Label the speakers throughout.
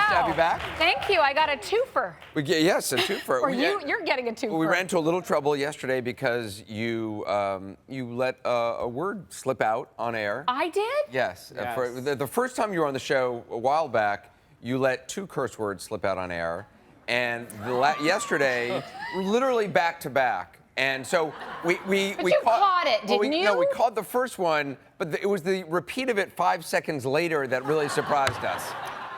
Speaker 1: to have you back.
Speaker 2: Thank you. I got a twofer.
Speaker 1: Yes, a twofer.
Speaker 2: Or you're getting a twofer.
Speaker 1: We ran into a little trouble yesterday because you let a word slip out on air.
Speaker 2: I did?
Speaker 1: Yes. For the first time you were on the show a while back, you let 2 curse words slip out on air. And yesterday, literally back to back. And so we
Speaker 2: caught it, didn't you?
Speaker 1: No, we caught the first one, but it was the repeat of it 5 seconds later that really surprised us.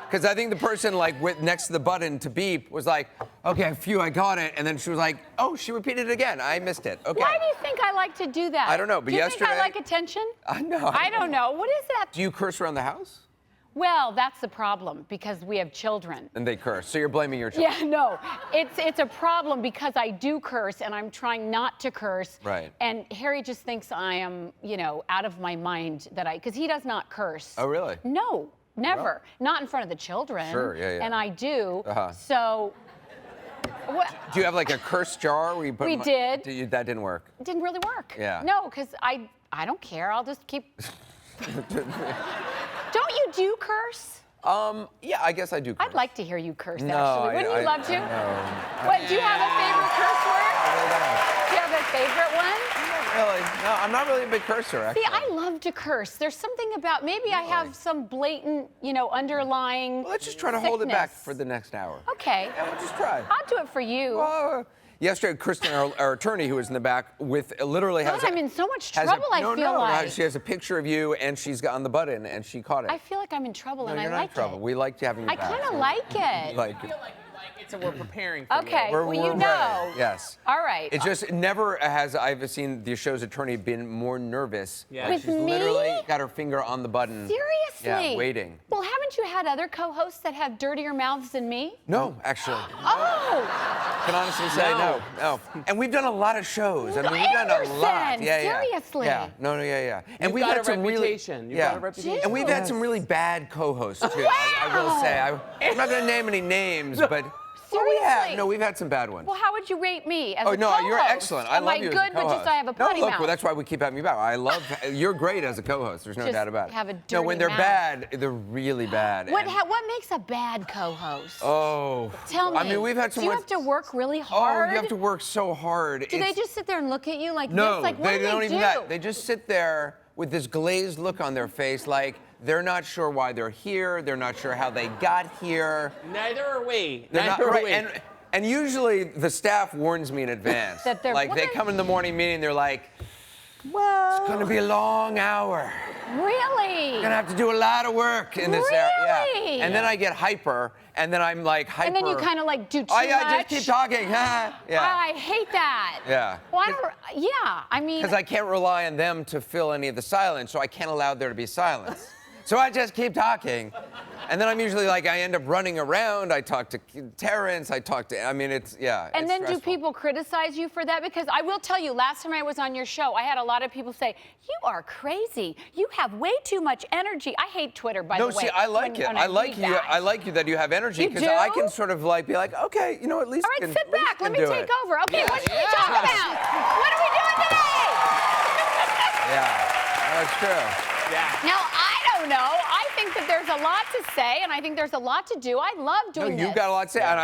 Speaker 1: Because I think the person next to the button to beep was like, okay, phew, I got it. And then she was like, oh, she repeated it again. I missed it. Okay.
Speaker 2: Why do you think I like to do that?
Speaker 1: I don't know, but yesterday...
Speaker 2: Do you think I like attention?
Speaker 1: No.
Speaker 2: I don't know. What is that?
Speaker 1: Do you curse around the house?
Speaker 2: Well, that's the problem, because we have children.
Speaker 1: And they curse, so you're blaming your children.
Speaker 2: Yeah, no. It's a problem because I do curse, and I'm trying not to curse.
Speaker 1: Right.
Speaker 2: And Harry just thinks I am, out of my mind because he does not curse.
Speaker 1: Oh, really?
Speaker 2: No, never.
Speaker 1: No.
Speaker 2: Not in front of the children.
Speaker 1: Sure, yeah.
Speaker 2: And I do.
Speaker 1: Uh-huh.
Speaker 2: So... What?
Speaker 1: Do you have a curse jar where you put...
Speaker 2: We did.
Speaker 1: That didn't work?
Speaker 2: It didn't really work.
Speaker 1: Yeah.
Speaker 2: No, because I don't care. I'll just keep... Don't you do curse?
Speaker 1: Yeah, I guess I do curse.
Speaker 2: I'd like to hear you curse,
Speaker 1: no,
Speaker 2: actually. Wouldn't you love to?
Speaker 1: No.
Speaker 2: What, do you have a favorite curse word? Do you have a favorite one?
Speaker 1: Not really. No, I'm not really a big cursor, actually.
Speaker 2: See, I love to curse. There's something about, maybe I have some blatant, underlying
Speaker 1: Let's just try to hold it back for the next hour.
Speaker 2: Okay.
Speaker 1: Yeah, we'll just try.
Speaker 2: I'll do it for you.
Speaker 1: Yesterday, Kristen, our attorney, who was in the back, literally has.
Speaker 2: God, I'm in so much trouble. I feel like
Speaker 1: she has a picture of you, and she's on the button, and she caught it.
Speaker 2: I feel like I'm in trouble, and I
Speaker 1: you're
Speaker 2: like
Speaker 1: not in trouble.
Speaker 2: it.
Speaker 1: We like having you
Speaker 2: I
Speaker 1: back.
Speaker 2: kind of like it.
Speaker 1: Like
Speaker 3: I feel like you like it, so we're preparing for
Speaker 2: Okay,
Speaker 3: you.
Speaker 2: well, you know.
Speaker 1: Ready. Yes.
Speaker 2: All right.
Speaker 1: It just never has. I've seen the show's attorney been more nervous.
Speaker 3: Yeah.
Speaker 2: With
Speaker 1: she's
Speaker 2: me?
Speaker 1: literally got her finger on the button.
Speaker 2: Seriously?
Speaker 1: Yeah, waiting.
Speaker 2: Well, haven't you had other co-hosts that have dirtier mouths than me?
Speaker 1: No, actually.
Speaker 2: Oh!
Speaker 1: Can honestly say no. And we've done a lot of shows. I mean, we've done a lot. Yeah,
Speaker 2: seriously.
Speaker 1: Yeah. No, yeah. And we've
Speaker 3: got
Speaker 1: had
Speaker 3: a
Speaker 1: some
Speaker 3: reputation.
Speaker 1: really,
Speaker 3: You've got a reputation.
Speaker 1: And we've had some really bad co-hosts too. I will say. I'm not going to name any names, but
Speaker 2: Seriously?
Speaker 1: we've had some bad ones.
Speaker 2: Well, how would you rate me as a
Speaker 1: no,
Speaker 2: co-host?
Speaker 1: you're excellent. I
Speaker 2: Am
Speaker 1: love you as a
Speaker 2: good,
Speaker 1: co-host.
Speaker 2: but just I have a potty mouth?
Speaker 1: Well, that's why we keep having you back. You're great as a co-host. There's no
Speaker 2: Just
Speaker 1: doubt about it.
Speaker 2: have a
Speaker 1: No, when they're
Speaker 2: dirty mouth.
Speaker 1: bad, they're really bad.
Speaker 2: What makes a bad co-host?
Speaker 1: Oh.
Speaker 2: Tell me.
Speaker 1: I mean, we've had some.
Speaker 2: Do you have to work really hard?
Speaker 1: Oh, you have to work so hard.
Speaker 2: Do they just sit there and look at you like
Speaker 1: No,
Speaker 2: this? Like, what
Speaker 1: they
Speaker 2: do
Speaker 1: don't
Speaker 2: they
Speaker 1: even
Speaker 2: do?
Speaker 1: that. They just sit there with this glazed look on their face, like they're not sure why they're here. They're not sure how they got here.
Speaker 3: Neither are we.
Speaker 1: They're
Speaker 3: Neither
Speaker 1: not
Speaker 3: are
Speaker 1: right.
Speaker 3: we.
Speaker 1: And usually the staff warns me in advance.
Speaker 2: That they're-
Speaker 1: like they come in the morning meeting, they're like, well, it's gonna be a long hour.
Speaker 2: Really?
Speaker 1: You're gonna have to do a lot of work in this area.
Speaker 2: Really?
Speaker 1: Yeah. And then I get hyper, and then I'm like hyper.
Speaker 2: And then you kind of like do too much.
Speaker 1: Just keep talking. Yeah.
Speaker 2: I hate that.
Speaker 1: Yeah.
Speaker 2: Well, I mean.
Speaker 1: Because I can't rely on them to fill any of the silence, so I can't allow there to be silence. So I just keep talking. And then I'm usually I end up running around. I talk to Terrence. And then
Speaker 2: do
Speaker 1: stressful.
Speaker 2: people criticize you for that? Because I will tell you, last time I was on your show, I had a lot of people say, you are crazy. You have way too much energy. I hate Twitter, by the way.
Speaker 1: No, see, I like it. I like you that you have energy, because I can sort of be like, okay, at least.
Speaker 2: All right, sit back. Let me take over. Okay,
Speaker 1: Yeah.
Speaker 2: what should we talk about? What are we doing today?
Speaker 1: Yeah, that's true.
Speaker 3: Yeah.
Speaker 2: Now, I don't know. I think that there's a lot to say, and I think there's a lot to do. I love doing this.
Speaker 1: You've got a lot to say, and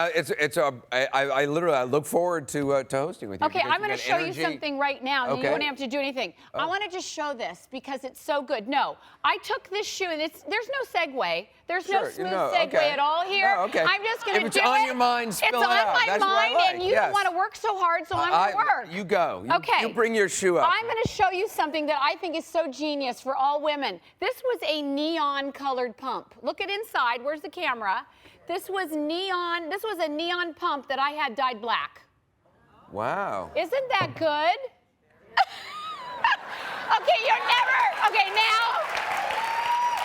Speaker 1: I literally look forward to hosting with you.
Speaker 2: Okay, I'm going to show you something right now.
Speaker 1: Okay.
Speaker 2: You won't have to do anything. I want to just show this because it's so good. No, I took this shoe, and there's no segue. There's no smooth segue at all here.
Speaker 1: No, okay.
Speaker 2: I'm just going to do it.
Speaker 1: If it's on your mind, spill it out.
Speaker 2: It's on
Speaker 1: That's
Speaker 2: my
Speaker 1: what I
Speaker 2: mind,
Speaker 1: like.
Speaker 2: and you don't want to work so hard, so I'm going to work.
Speaker 1: You go.
Speaker 2: Okay.
Speaker 1: You bring your shoe up.
Speaker 2: I'm going to show you something that I think is so genius for all women. This was a neon-colored pump. Look at inside. Where's the camera? This was neon. This was a neon pump that I had dyed black.
Speaker 1: Wow.
Speaker 2: Isn't that good? Okay,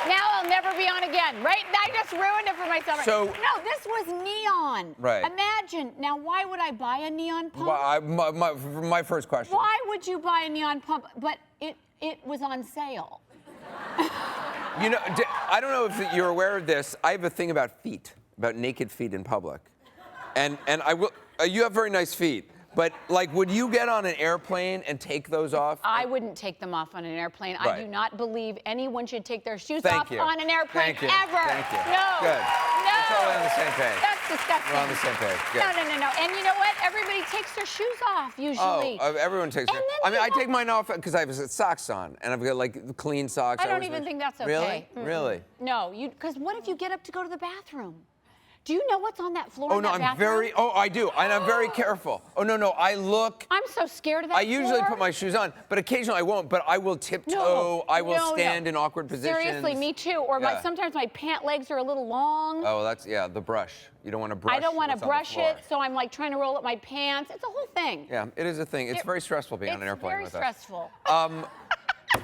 Speaker 2: now I'll never be on again, right? I just ruined it for myself.
Speaker 1: So-
Speaker 2: no, this was neon.
Speaker 1: Right.
Speaker 2: Imagine. Now, why would I buy a neon pump?
Speaker 1: Well, my first question.
Speaker 2: Why would you buy a neon pump? But it was on sale.
Speaker 1: I don't know if you're aware of this. I have a thing about feet, about naked feet in public. And I will. You have very nice feet. But like, would you get on an airplane and take those off?
Speaker 2: I wouldn't take them off on an airplane. I
Speaker 1: Right.
Speaker 2: do not believe anyone should take their shoes
Speaker 1: Thank
Speaker 2: off
Speaker 1: you.
Speaker 2: on an airplane
Speaker 1: Thank you.
Speaker 2: ever.
Speaker 1: Thank you.
Speaker 2: No.
Speaker 1: Good.
Speaker 2: No.
Speaker 1: We're totally on the same page.
Speaker 2: That's disgusting.
Speaker 1: We're on the same page. Good.
Speaker 2: No. And you know what? Everybody takes their shoes off usually.
Speaker 1: Everyone takes
Speaker 2: And
Speaker 1: it.
Speaker 2: then
Speaker 1: I mean,
Speaker 2: you
Speaker 1: I take mine off because I have socks on, and I've got like clean socks.
Speaker 2: I don't
Speaker 1: always
Speaker 2: even
Speaker 1: make-
Speaker 2: think that's
Speaker 1: Really?
Speaker 2: okay. Mm-mm.
Speaker 1: Really?
Speaker 2: No, because what if you get up to go to the bathroom? Do you know what's on that floor?
Speaker 1: Oh
Speaker 2: in
Speaker 1: no,
Speaker 2: that
Speaker 1: I'm
Speaker 2: bathroom?
Speaker 1: very. Oh, I do, and I'm very careful. Oh no, I look.
Speaker 2: I'm so scared of that
Speaker 1: I usually
Speaker 2: floor.
Speaker 1: put my shoes on, but occasionally I won't. But I will tiptoe.
Speaker 2: No,
Speaker 1: I will
Speaker 2: no.
Speaker 1: stand in awkward positions.
Speaker 2: Seriously, me too. Or
Speaker 1: Yeah.
Speaker 2: sometimes my pant legs are a little long.
Speaker 1: Oh, that's the brush. You don't want to brush.
Speaker 2: I don't want to
Speaker 1: what's on the
Speaker 2: brush
Speaker 1: floor.
Speaker 2: it, so I'm like trying to roll up my pants. It's a whole thing.
Speaker 1: Yeah, it is a thing. It's very stressful being on an airplane
Speaker 2: It's
Speaker 1: with
Speaker 2: very
Speaker 1: us.
Speaker 2: stressful.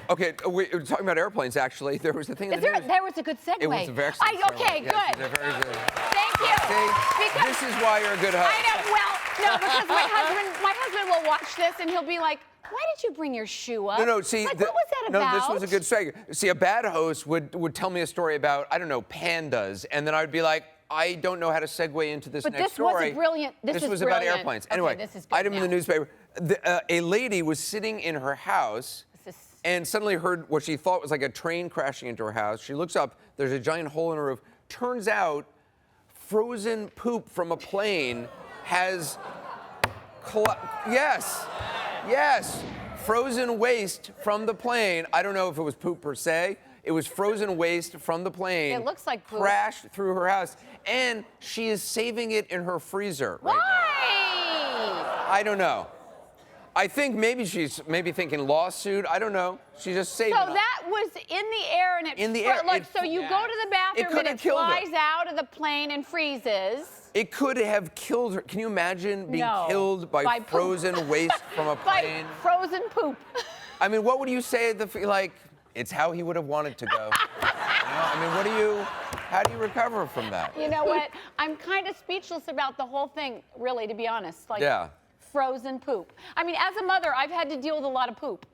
Speaker 1: Okay, we were talking about airplanes. Actually, there was a thing in
Speaker 2: Is
Speaker 1: the
Speaker 2: there,
Speaker 1: news.
Speaker 2: there was a good segue.
Speaker 1: It was a very excellent
Speaker 2: Okay,
Speaker 1: segue.
Speaker 2: good.
Speaker 1: Yes, it's a very good.
Speaker 2: Thank you.
Speaker 1: See,
Speaker 2: Because
Speaker 1: this is why you're a good host.
Speaker 2: I know. Well, no, because my husband will watch this and he'll be like, "Why did you bring your shoe up?"
Speaker 1: No, see,
Speaker 2: like, what was that about?
Speaker 1: no, this was a good segue. See, a bad host would tell me a story about, I don't know, pandas, and then I would be like, I don't know how to segue into this
Speaker 2: But
Speaker 1: next
Speaker 2: this was
Speaker 1: story.
Speaker 2: a brilliant- this is
Speaker 1: was about
Speaker 2: brilliant.
Speaker 1: airplanes.
Speaker 2: Okay,
Speaker 1: Anyway,
Speaker 2: this is good
Speaker 1: item in the
Speaker 2: now.
Speaker 1: newspaper. A lady was sitting in her house
Speaker 2: This is-
Speaker 1: and suddenly heard what she thought was like a train crashing into her house. She looks up, there's a giant hole in her roof. Turns out, frozen poop from a plane has Yes, frozen waste from the plane. I don't know if it was poop per se. It was frozen waste from the plane.
Speaker 2: It looks like poop.
Speaker 1: Crashed through her house, and she is saving it in her freezer right now.
Speaker 2: Why?
Speaker 1: I don't know. I think maybe she's thinking lawsuit. I don't know. She just saved
Speaker 2: So
Speaker 1: it.
Speaker 2: that was in the air and it
Speaker 1: In the air,
Speaker 2: Look,
Speaker 1: it-
Speaker 2: so you go to the bathroom
Speaker 1: could
Speaker 2: and
Speaker 1: have
Speaker 2: it
Speaker 1: killed her.
Speaker 2: flies out of the plane and freezes.
Speaker 1: It could have killed her. Can you imagine being
Speaker 2: No.
Speaker 1: killed by
Speaker 2: By poop.
Speaker 1: frozen waste from a
Speaker 2: By
Speaker 1: plane?
Speaker 2: frozen poop.
Speaker 1: I mean, what would you say at like, it's how he would have wanted to go. I mean, how do you recover from that?
Speaker 2: You know what? I'm kind of speechless about the whole thing, really, to be honest. Like,
Speaker 1: Yeah.
Speaker 2: frozen poop. I mean, as a mother, I've had to deal with a lot of poop.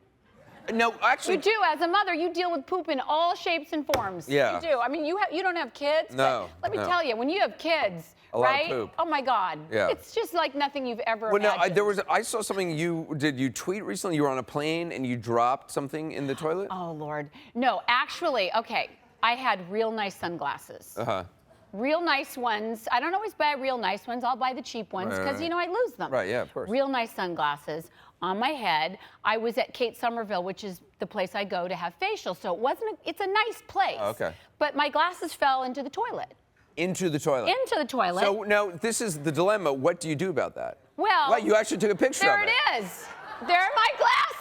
Speaker 1: No, actually.
Speaker 2: You do, as a mother, you deal with poop in all shapes and forms.
Speaker 1: Yeah.
Speaker 2: You do. I mean, you don't have kids.
Speaker 1: No,
Speaker 2: But let me
Speaker 1: no.
Speaker 2: tell you, when you have kids,
Speaker 1: A lot of
Speaker 2: right?
Speaker 1: poop.
Speaker 2: Oh my God.
Speaker 1: Yeah.
Speaker 2: It's just like nothing you've ever
Speaker 1: Well, no,
Speaker 2: imagined.
Speaker 1: I saw something you tweet recently. You were on a plane and you dropped something in the toilet.
Speaker 2: Oh Lord. No, actually, okay. I had real nice sunglasses.
Speaker 1: Uh-huh.
Speaker 2: Real nice ones. I don't always buy real nice ones. I'll buy the cheap ones because,
Speaker 1: Right.
Speaker 2: you know, I lose them.
Speaker 1: Right, yeah, of course.
Speaker 2: Real nice sunglasses on my head. I was at Kate Somerville, which is the place I go to have facials. So it's a nice place.
Speaker 1: Oh, okay.
Speaker 2: But my glasses fell into the toilet.
Speaker 1: Into the toilet.
Speaker 2: Into the toilet.
Speaker 1: So now this is the dilemma. What do you do about that?
Speaker 2: Well,
Speaker 1: you actually took a picture
Speaker 2: there
Speaker 1: of it.
Speaker 2: it is. There are my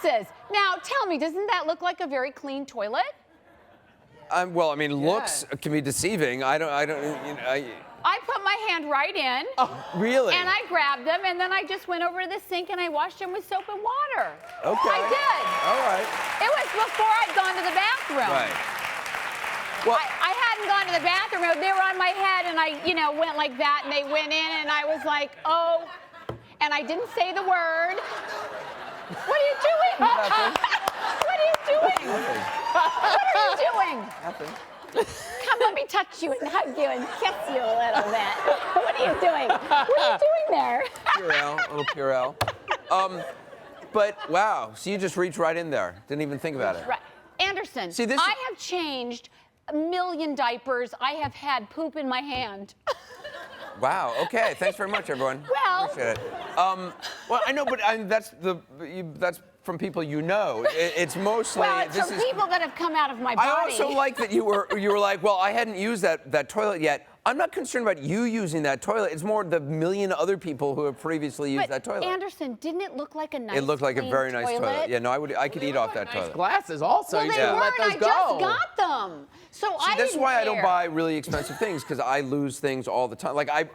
Speaker 2: glasses. Now, tell me, doesn't that look like a very clean toilet?
Speaker 1: Well, I mean, looks can be deceiving. I don't.
Speaker 2: I put my hand right in.
Speaker 1: Oh, really?
Speaker 2: And I grabbed them, and then I just went over to the sink and I washed them with soap and water.
Speaker 1: Okay.
Speaker 2: I did.
Speaker 1: All right.
Speaker 2: It was before I'd gone to the bathroom.
Speaker 1: Right. Well,
Speaker 2: I hadn't gone to the bathroom. They were on my head, and I, went like that, and they went in, and I was like, oh, and I didn't say the word. What are you doing? What are you doing?
Speaker 1: Nothing.
Speaker 2: What are you doing?
Speaker 1: Nothing.
Speaker 2: Come, let me touch you and hug you and kiss you a little bit. What are you doing? What are you doing there?
Speaker 1: Purell, a little Purell. But wow, so you just reached right in there. Didn't even think about it.
Speaker 2: Right. Anderson,
Speaker 1: See,
Speaker 2: I have changed a million diapers. I have had poop in my hand.
Speaker 1: Wow. Okay. Thanks very much, everyone.
Speaker 2: Well-
Speaker 1: Appreciate it. Well, I know, but that's from people you know. It's mostly.
Speaker 2: Well, it's
Speaker 1: this
Speaker 2: from
Speaker 1: is,
Speaker 2: people that have come out of my body.
Speaker 1: I also like that you were like, well, I hadn't used that toilet yet. I'm not concerned about you using that toilet. It's more the million other people who have previously used that toilet.
Speaker 2: Anderson, didn't it look like a nice
Speaker 1: It looked like a
Speaker 2: clean
Speaker 1: very nice toilet. Yeah, no, I could eat off that
Speaker 3: Nice
Speaker 1: toilet.
Speaker 3: glasses also.
Speaker 2: Well,
Speaker 3: You
Speaker 2: they
Speaker 3: should
Speaker 2: weren't.
Speaker 3: let those
Speaker 2: I
Speaker 3: go.
Speaker 2: just got them. So I
Speaker 1: That's
Speaker 2: didn't
Speaker 1: why I don't
Speaker 2: care.
Speaker 1: buy really expensive things, because I lose things all the time. Like I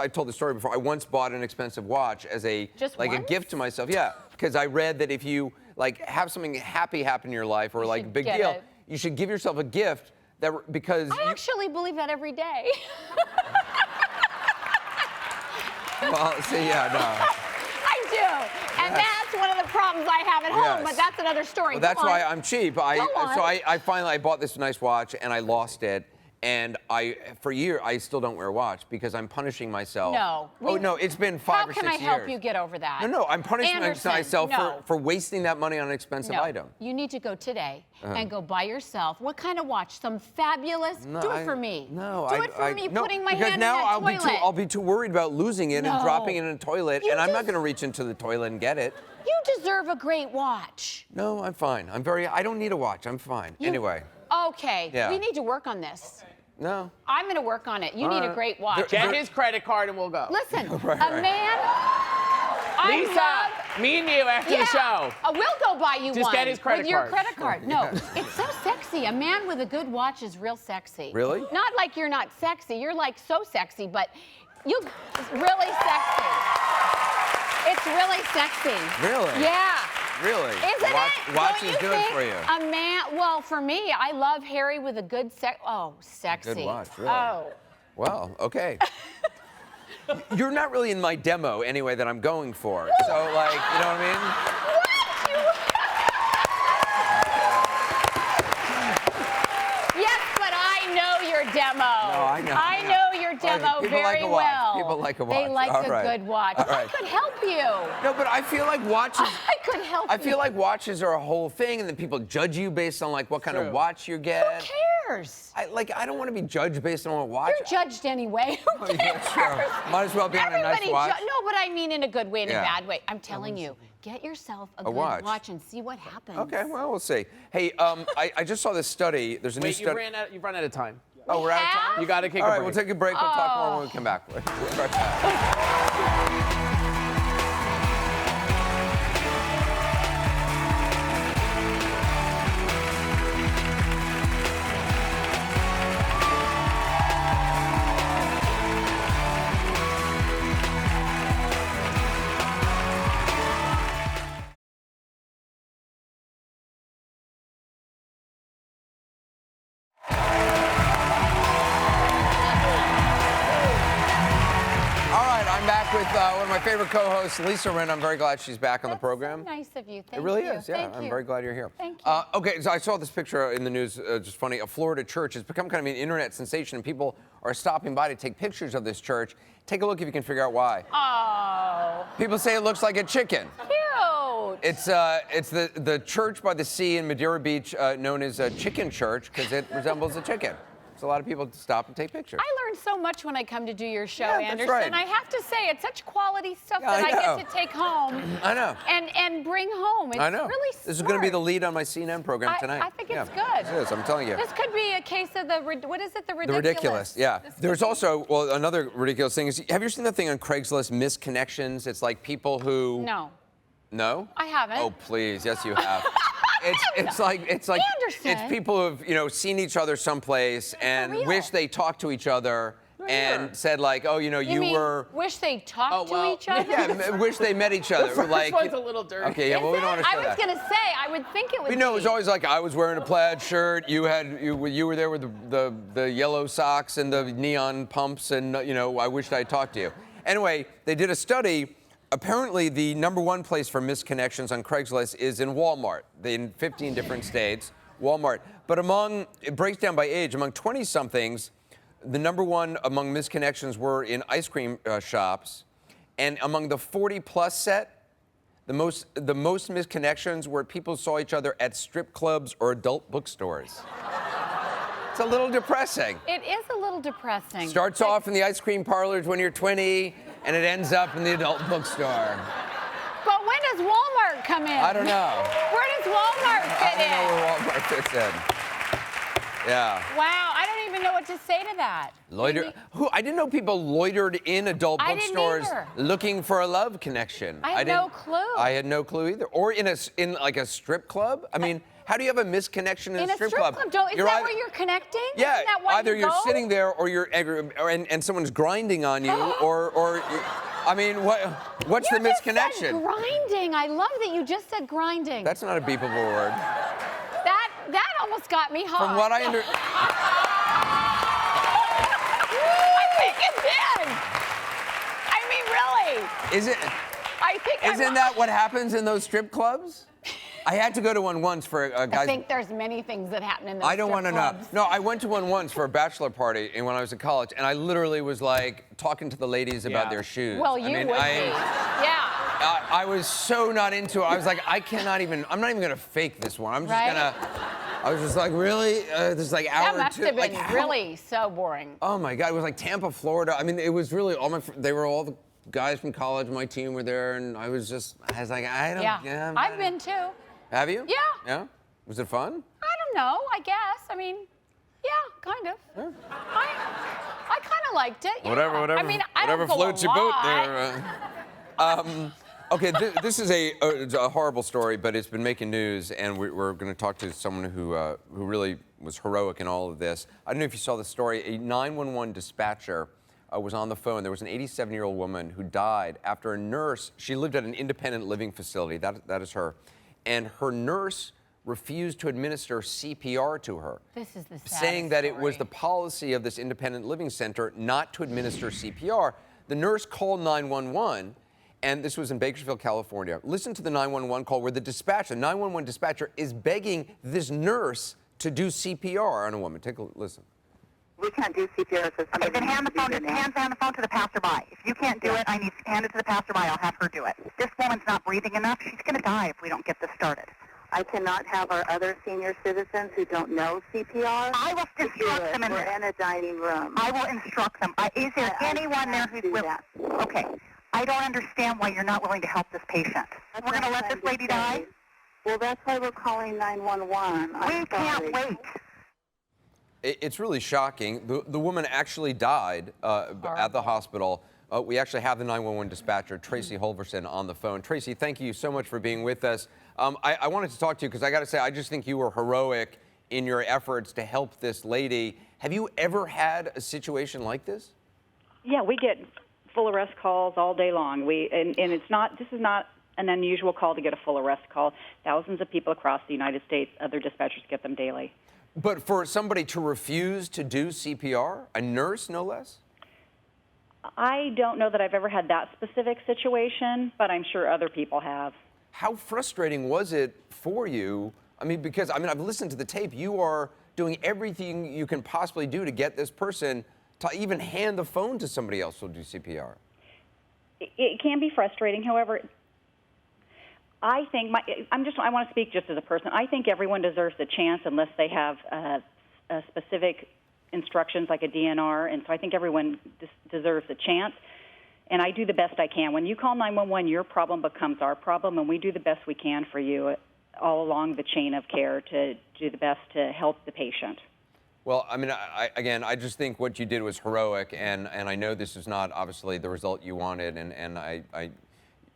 Speaker 1: told the story before. I once bought an expensive watch as a
Speaker 2: Just
Speaker 1: a
Speaker 2: once?
Speaker 1: gift to myself. Yeah, because I read that if you have something happy happen in your life or like a
Speaker 2: should
Speaker 1: big
Speaker 2: get
Speaker 1: deal,
Speaker 2: it.
Speaker 1: you should give yourself a gift because
Speaker 2: I actually believe that every day.
Speaker 1: well, see, yeah, no.
Speaker 2: I do. And that's one of the problems I have at home,
Speaker 1: Yes.
Speaker 2: but that's another story.
Speaker 1: Well, that's
Speaker 2: Go
Speaker 1: why
Speaker 2: on.
Speaker 1: I'm cheap.
Speaker 2: Go on.
Speaker 1: So I finally bought this nice watch and I lost it. And for a year, I still don't wear a watch because I'm punishing myself.
Speaker 2: No.
Speaker 1: Oh, no, it's been 5 or 6 years.
Speaker 2: How can I help you get over that?
Speaker 1: No, I'm punishing
Speaker 2: Anderson,
Speaker 1: myself
Speaker 2: no.
Speaker 1: for wasting that money on an expensive
Speaker 2: No,
Speaker 1: item.
Speaker 2: you need to go today and go buy yourself. What kind of watch? Some fabulous?
Speaker 1: No,
Speaker 2: do it for me.
Speaker 1: No,
Speaker 2: do it for me.
Speaker 1: No,
Speaker 2: putting my
Speaker 1: because
Speaker 2: hand
Speaker 1: now
Speaker 2: in that toilet.
Speaker 1: I'll be too worried about losing it and
Speaker 2: No.
Speaker 1: dropping it in a toilet,
Speaker 2: You
Speaker 1: and I'm not
Speaker 2: just-
Speaker 1: going to reach into the toilet and get it.
Speaker 2: You deserve a great watch.
Speaker 1: No, I'm fine. I don't need a watch. I'm fine. Anyway.
Speaker 2: Okay.
Speaker 1: Yeah.
Speaker 2: We need to work on this.
Speaker 1: No.
Speaker 2: I'm going to work on it. You need a great watch.
Speaker 3: Get his credit card and we'll go.
Speaker 2: Listen,
Speaker 1: Right.
Speaker 2: a man.
Speaker 3: Lisa, me and you after the show.
Speaker 2: We'll go buy you
Speaker 3: Just
Speaker 2: one.
Speaker 3: get his credit
Speaker 2: with your
Speaker 3: card.
Speaker 2: credit card. No, it's so sexy. A man with a good watch is real sexy.
Speaker 1: Really?
Speaker 2: Not like you're not sexy. You're like so sexy, but it's really sexy. It's really sexy.
Speaker 1: Really?
Speaker 2: Yeah.
Speaker 1: Really?
Speaker 2: Isn't it?
Speaker 1: Watch
Speaker 2: Don't
Speaker 1: is
Speaker 2: you
Speaker 1: good
Speaker 2: think
Speaker 1: for you.
Speaker 2: A man, well, for me, I love Harry with a good sexy.
Speaker 1: Good watch, really.
Speaker 2: Oh.
Speaker 1: Well, okay. You're not really in my demo anyway that I'm going for. So, like, you know what I mean?
Speaker 2: Yes, but I know your demo.
Speaker 1: No, I know.
Speaker 2: I know your demo
Speaker 1: People
Speaker 2: very
Speaker 1: like a watch.
Speaker 2: well.
Speaker 1: People like a
Speaker 2: They
Speaker 1: watch.
Speaker 2: like
Speaker 1: All
Speaker 2: a
Speaker 1: right.
Speaker 2: good watch.
Speaker 1: All
Speaker 2: I
Speaker 1: right.
Speaker 2: could help you.
Speaker 1: No, but I feel like watches.
Speaker 2: I could help you.
Speaker 1: I feel like watches are a whole thing, and then people judge you based on like what kind of
Speaker 3: True.
Speaker 1: watch you get.
Speaker 2: Who cares?
Speaker 1: I don't want to be judged based on what watch.
Speaker 2: You're judged anyway. Who cares?
Speaker 1: Yeah, sure. Might as well be on a nice
Speaker 2: Everybody
Speaker 1: watch.
Speaker 2: No, but I mean in a good way, in
Speaker 1: Yeah.
Speaker 2: a bad way. I'm telling you, get yourself a good
Speaker 1: watch.
Speaker 2: and see what happens.
Speaker 1: Okay, well, we'll see. Hey, I just saw this study. There's a new
Speaker 3: Wait,
Speaker 1: study.
Speaker 3: you've run out of time.
Speaker 1: Oh, we're out of time?
Speaker 3: You got to kick
Speaker 1: All
Speaker 3: a
Speaker 1: right,
Speaker 3: break.
Speaker 1: we'll take a break. We'll talk more when we come back. We'll be right back. All right, I'm back with one of my favorite co-hosts, Lisa Rinna. I'm very glad she's back on the program.
Speaker 2: So nice of you. Thank
Speaker 1: It really
Speaker 2: you.
Speaker 1: is, yeah.
Speaker 2: Thank
Speaker 1: I'm
Speaker 2: you.
Speaker 1: very glad you're here.
Speaker 2: Thank you.
Speaker 1: Okay, so I saw this picture in the news, just funny. A Florida church has become kind of an internet sensation, and people are stopping by to take pictures of this church. Take a look if you can figure out why.
Speaker 2: Oh,
Speaker 1: People say it looks like a chicken.
Speaker 2: cute.
Speaker 1: It's the church by the sea in Madeira Beach, known as a chicken church, because it resembles a chicken. So a lot of people stop and take pictures.
Speaker 2: I learn so much when I come to do your show,
Speaker 1: Yeah, that's
Speaker 2: Anderson.
Speaker 1: right.
Speaker 2: I have to say, it's such quality stuff
Speaker 1: Yeah,
Speaker 2: that
Speaker 1: I know.
Speaker 2: get to take home.
Speaker 1: I know.
Speaker 2: And bring home. It's
Speaker 1: I know.
Speaker 2: really smart.
Speaker 1: This is going to be the lead on my CNN program tonight.
Speaker 2: I think it's
Speaker 1: Yeah,
Speaker 2: good.
Speaker 1: It is, I'm telling you.
Speaker 2: This could be a case of the what is it? The ridiculous.
Speaker 1: The ridiculous, yeah.
Speaker 2: This could
Speaker 1: There's
Speaker 2: be-
Speaker 1: also, well, another ridiculous thing is, have you seen the thing on Craigslist, misconnections? It's like people who...
Speaker 2: No,
Speaker 1: No?
Speaker 2: I haven't.
Speaker 1: Oh, please, yes, you have. It's like
Speaker 2: Anderson.
Speaker 1: it's people who've seen each other someplace and
Speaker 2: real.
Speaker 1: wish they talked to each other and said like, oh, you
Speaker 2: mean,
Speaker 1: were...
Speaker 2: wish they talked
Speaker 3: well,
Speaker 2: to each other?
Speaker 1: Yeah, wish they met each other.
Speaker 3: First
Speaker 1: like,
Speaker 3: one's a little dirty.
Speaker 1: Okay, yeah, well, we don't want to
Speaker 2: I
Speaker 1: show
Speaker 2: was
Speaker 1: that.
Speaker 2: gonna say, I would think it would.
Speaker 1: You know, it
Speaker 2: be.
Speaker 1: was always like I was wearing a plaid shirt. You were there with the yellow socks and the neon pumps, and I wished I talked to you. Anyway, they did a study. Apparently, the #1 place for misconnections on Craigslist is in Walmart. In 15 different states, Walmart. But it breaks down by age. Among 20-somethings, the #1 among misconnections were in ice cream shops, and among the 40-plus set, the most misconnections were people saw each other at strip clubs or adult bookstores. It's a little depressing.
Speaker 2: It is a little depressing.
Speaker 1: Starts off in the ice cream parlors when you're 20, and it ends up in the adult bookstore.
Speaker 2: But when does Walmart come in?
Speaker 1: I don't know.
Speaker 2: Where does Walmart
Speaker 1: I
Speaker 2: fit
Speaker 1: don't know
Speaker 2: in?
Speaker 1: where Walmart fits in. Yeah.
Speaker 2: Wow, I don't even know what to say to that.
Speaker 1: Loiter. I didn't know people loitered in adult
Speaker 2: I didn't
Speaker 1: bookstores
Speaker 2: either.
Speaker 1: looking for a love connection.
Speaker 2: I had no clue.
Speaker 1: I had no clue either. Or in like a strip club. I mean, how do you have a misconnection in a strip club?
Speaker 2: Is that where you're connecting?
Speaker 1: Yeah,
Speaker 2: Isn't that why
Speaker 1: either
Speaker 2: you
Speaker 1: you're
Speaker 2: go?
Speaker 1: sitting there or and someone's grinding on you, or I mean, what's the
Speaker 2: You just said
Speaker 1: misconnection?
Speaker 2: grinding. I love that you just said grinding.
Speaker 1: That's not a beepable word.
Speaker 2: That almost got me hot.
Speaker 1: From what I under.
Speaker 2: I think it did. I mean, really.
Speaker 1: Is it?
Speaker 2: I think
Speaker 1: Isn't that what happens in those strip clubs? I had to go to one once for a guy's.
Speaker 2: I think there's many things that happen in those
Speaker 1: I don't want to know.
Speaker 2: clubs.
Speaker 1: No, I went to one once for a bachelor party when I was in college, and I literally was like talking to the ladies about
Speaker 3: Yeah.
Speaker 1: their shoes.
Speaker 2: Well, you
Speaker 1: I mean,
Speaker 2: would be. Yeah.
Speaker 1: I was so not into it. I was like, I'm not even gonna fake this one. I'm just
Speaker 2: Right?
Speaker 1: I was just like, really? This is like hour
Speaker 2: That must
Speaker 1: two.
Speaker 2: have been
Speaker 1: Like, how-
Speaker 2: really so boring.
Speaker 1: Oh my God, it was like Tampa, Florida. I mean, it was really they were all the guys from college. My team were there, and I was like, I don't.
Speaker 2: Yeah. I've been too.
Speaker 1: Have you?
Speaker 2: Yeah.
Speaker 1: Yeah. Was it fun?
Speaker 2: I don't know, I guess. I mean, yeah, kind of.
Speaker 1: Yeah.
Speaker 2: I kind of liked it. Yeah.
Speaker 1: Whatever.
Speaker 2: I mean, I don't go
Speaker 1: floats
Speaker 2: a
Speaker 1: your boat
Speaker 2: lot.
Speaker 1: there. Okay, this is a horrible story, but it's been making news, and we're going to talk to someone who really was heroic in all of this. I don't know if you saw the story. A 911 dispatcher was on the phone. There was an 87-year-old woman who died after a nurse. She lived at an independent living facility. That is her, and her nurse refused to administer CPR to her.
Speaker 2: This is the saddest
Speaker 1: saying that it was the
Speaker 2: story.
Speaker 1: policy of this independent living center not to administer CPR. The nurse called 911, and this was in Bakersfield, California. Listen to the 911 call where the 911 dispatcher is begging this nurse to do CPR on a woman. Take a listen.
Speaker 4: We can't do CPR. Okay, then hand the phone to the passerby. If you can't do it, I need to hand it to the passerby. I'll have her do it. This woman's not breathing enough. She's going to die if we don't get this started. I cannot have our other senior citizens who don't know CPR. I will instruct them. We're in a dining room. I will instruct them. Is there anyone there who's willing? Okay. I don't understand why you're not willing to help this patient. We're going to let this lady die? Well, that's why we're calling 911. We can't wait.
Speaker 1: It's really shocking. The woman actually died at the hospital. We actually have the 911 dispatcher, Tracy Holverson, on the phone. Tracy, thank you so much for being with us. I wanted to talk to you because I got to say, I just think you were heroic in your efforts to help this lady. Have you ever had a situation like this?
Speaker 5: Yeah, we get full arrest calls all day long. And it's not. This is not an unusual call to get a full arrest call. Thousands of people across the United States, other dispatchers get them daily.
Speaker 1: But for somebody to refuse to do CPR, a nurse no less?
Speaker 5: I don't know that I've ever had that specific situation, but I'm sure other people have.
Speaker 1: How frustrating was it for you? I mean, because I've listened to the tape. You are doing everything you can possibly do to get this person to even hand the phone to somebody else who'll do CPR.
Speaker 5: It can be frustrating. However, I think I want to speak just as a person. I think everyone deserves a chance unless they have specific instructions like a DNR, and so I think everyone deserves a chance. And I do the best I can. When you call 911, your problem becomes our problem, and we do the best we can for you all along the chain of care to do the best to help the patient.
Speaker 1: Well, I mean, I just think what you did was heroic, and I know this is not obviously the result you wanted, and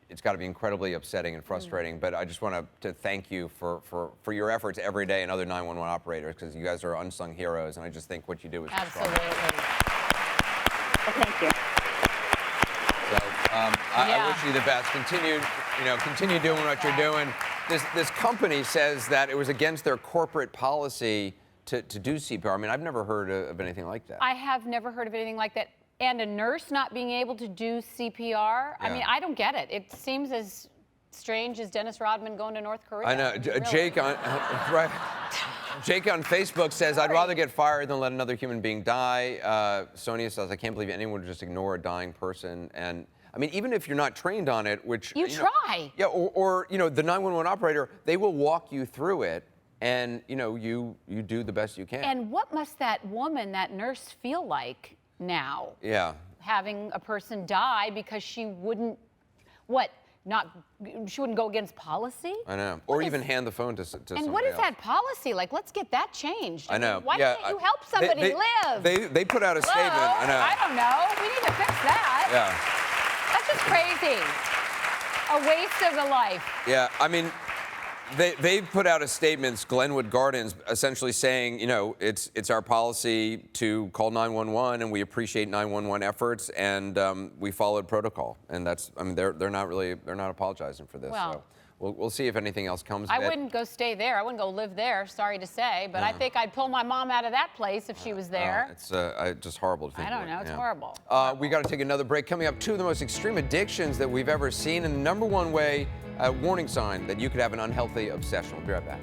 Speaker 1: it's got to be incredibly upsetting and frustrating. But I just want to thank you for your efforts every day and other 911 operators, because you guys are unsung heroes, and I just think what you did was
Speaker 2: Absolutely.
Speaker 5: Well, thank you.
Speaker 1: So I wish you the best. Continue doing what you're doing. This company says that it was against their corporate policy to do CPR. I mean, I've never heard of anything like that.
Speaker 2: I have never heard of anything like that. And a nurse not being able to do CPR.
Speaker 1: Yeah.
Speaker 2: I mean, I don't get it. It seems as strange as Dennis Rodman going to North Korea.
Speaker 1: I know.
Speaker 2: Really.
Speaker 1: Jake on Facebook says, I'd rather get fired than let another human being die. Sonia says, I can't believe anyone would just ignore a dying person. And I mean, even if you're not trained on it, which
Speaker 2: You try.
Speaker 1: Yeah, or the 911 operator, they will walk you through it, and you do the best you can.
Speaker 2: And what must that woman, that nurse, feel like now?
Speaker 1: Yeah.
Speaker 2: Having a person die because she wouldn't, she wouldn't go against policy?
Speaker 1: I know. Or even hand the phone to somebody else.
Speaker 2: And what is that policy? Like, let's get that changed.
Speaker 1: I know.
Speaker 2: Why
Speaker 1: Yeah,
Speaker 2: can't you help somebody live?
Speaker 1: They put out a
Speaker 2: Hello?
Speaker 1: statement. I know.
Speaker 2: I don't know. We need to fix that.
Speaker 1: Yeah.
Speaker 2: That's just crazy. A waste of a life.
Speaker 1: Yeah, I mean, they've put out a statement, Glenwood Gardens, essentially saying, it's our policy to call 911, and we appreciate 911 efforts, and we followed protocol. And that's, they're not apologizing for this.
Speaker 2: Well,
Speaker 1: So We'll see if anything else comes of
Speaker 2: I
Speaker 1: it.
Speaker 2: wouldn't go stay there. I wouldn't go live there, sorry to say. But I think I'd pull my mom out of that place if she was there.
Speaker 1: It's just horrible to think
Speaker 2: I don't
Speaker 1: of.
Speaker 2: know. It's horrible.
Speaker 1: We got to take another break. Coming up, 2 of the most extreme addictions that we've ever seen, and the #1 way, warning sign that you could have an unhealthy obsession. We'll be right back.